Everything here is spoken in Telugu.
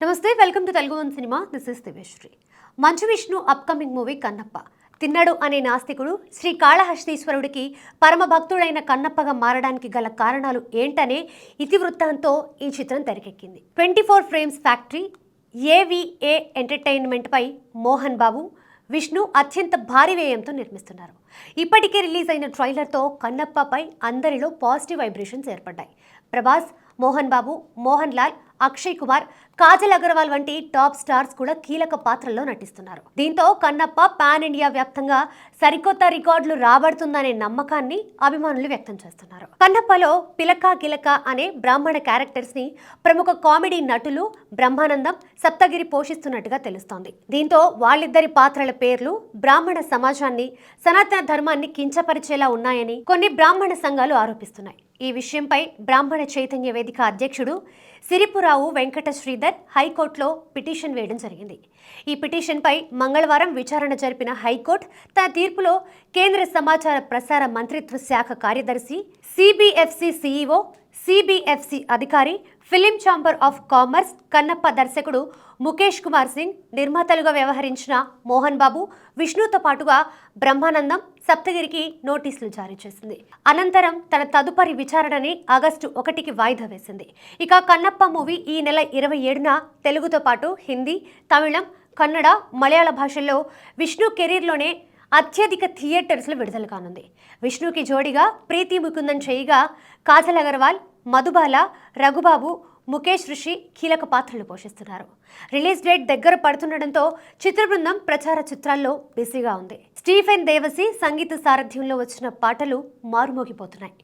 నమస్తే, welcome to Telugu one cinema. This is Divyasri. Manchu Vishnu upcoming movie Kannappa. Thinnadu అనే నాస్తికుడు శ్రీ కాళహస్తీశ్వరుడికి పరమ భక్తుడైన కన్నప్పగా మారడానికి గల కారణాలు ఏంటనే ఇతివృత్తంతో ఈ చిత్రం తెరకెక్కింది. 24 ఫ్రేమ్స్ ఫ్యాక్టరీ ఏవిఏ ఎంటర్టైన్మెంట్ పై మోహన్ బాబు, విష్ణు అత్యంత భారీ వ్యయంతో నిర్మిస్తున్నారు. ఇప్పటికే రిలీజ్ అయిన ట్రైలర్తో కన్నప్పపై అందరిలో పాజిటివ్ వైబ్రేషన్స్ ఏర్పడ్డాయి. ప్రభాస్, మోహన్ బాబు, మోహన్ లాల్, అక్షయ్ కుమార్, కాజల్ అగర్వాల్ వంటి టాప్ స్టార్స్ కూడా కీలక పాత్రల్లో నటిస్తున్నారు. దీంతో కన్నప్ప పాన్ ఇండియా వ్యాప్తంగా సరికొత్త రికార్డులు రాబడుతుందనే నమ్మకాన్ని అభిమానులు వ్యక్తం చేస్తున్నారు. కన్నప్పలో పిలక గిలక అనే బ్రాహ్మణ క్యారెక్టర్స్ ని ప్రముఖ కామెడీ నటులు బ్రహ్మానందం, సప్తగిరి పోషిస్తున్నట్టుగా తెలుస్తోంది. దీంతో వాళ్ళిద్దరి పాత్రల పేర్లు బ్రాహ్మణ సమాజాన్ని, సనాతన ధర్మాన్ని కించపరిచేలా ఉన్నాయని కొన్ని బ్రాహ్మణ సంఘాలు ఆరోపిస్తున్నాయి. ఈ విషయంపై బ్రాహ్మణ చైతన్య వేదిక అధ్యక్షుడు సిరిపురావు వెంకట శ్రీధర్ హైకోర్టులో పిటిషన్ వేయడం జరిగింది. ఈ పిటిషన్పై మంగళవారం విచారణ జరిపిన హైకోర్టు తన తీర్పులో కేంద్ర సమాచార ప్రసార మంత్రిత్వ శాఖ కార్యదర్శి, సిబిఎఫ్సి సిఇఓ, సిబిఎఫ్సి అధికారి, film chamber of commerce, Kannappa దర్శకుడు ముఖేష్ కుమార్ సింగ్, నిర్మాతలుగా వ్యవహరించిన మోహన్ బాబు, విష్ణుతో పాటుగా బ్రహ్మానందం, సప్తగిరికి నోటీసులు జారీ చేసింది. అనంతరం తన తదుపరి విచారణని ఆగస్టు 1కి వాయిదా వేసింది. ఇక కన్నప్ప మూవీ ఈ నెల 27న తెలుగుతో పాటు హిందీ, తమిళం, కన్నడ, మలయాళ భాషల్లో విష్ణు కెరీర్లోనే అత్యధిక థియేటర్స్లో విడుదల కానుంది. విష్ణుకి జోడిగా ప్రీతి ముకుందన్ చేయగా కాజల్ అగర్వాల్, మధుబాల, రఘుబాబు, ముఖేష్ రిషి కీలక పాత్రలు పోషిస్తున్నారు. రిలీజ్ డేట్ దగ్గర పడుతుండటంతో చిత్ర బృందం ప్రచార చిత్రాల్లో బిజీగా ఉంది. స్టీఫెన్ దేవసి సంగీత సారథ్యంలో వచ్చిన పాటలు మారుమోగిపోతున్నాయి.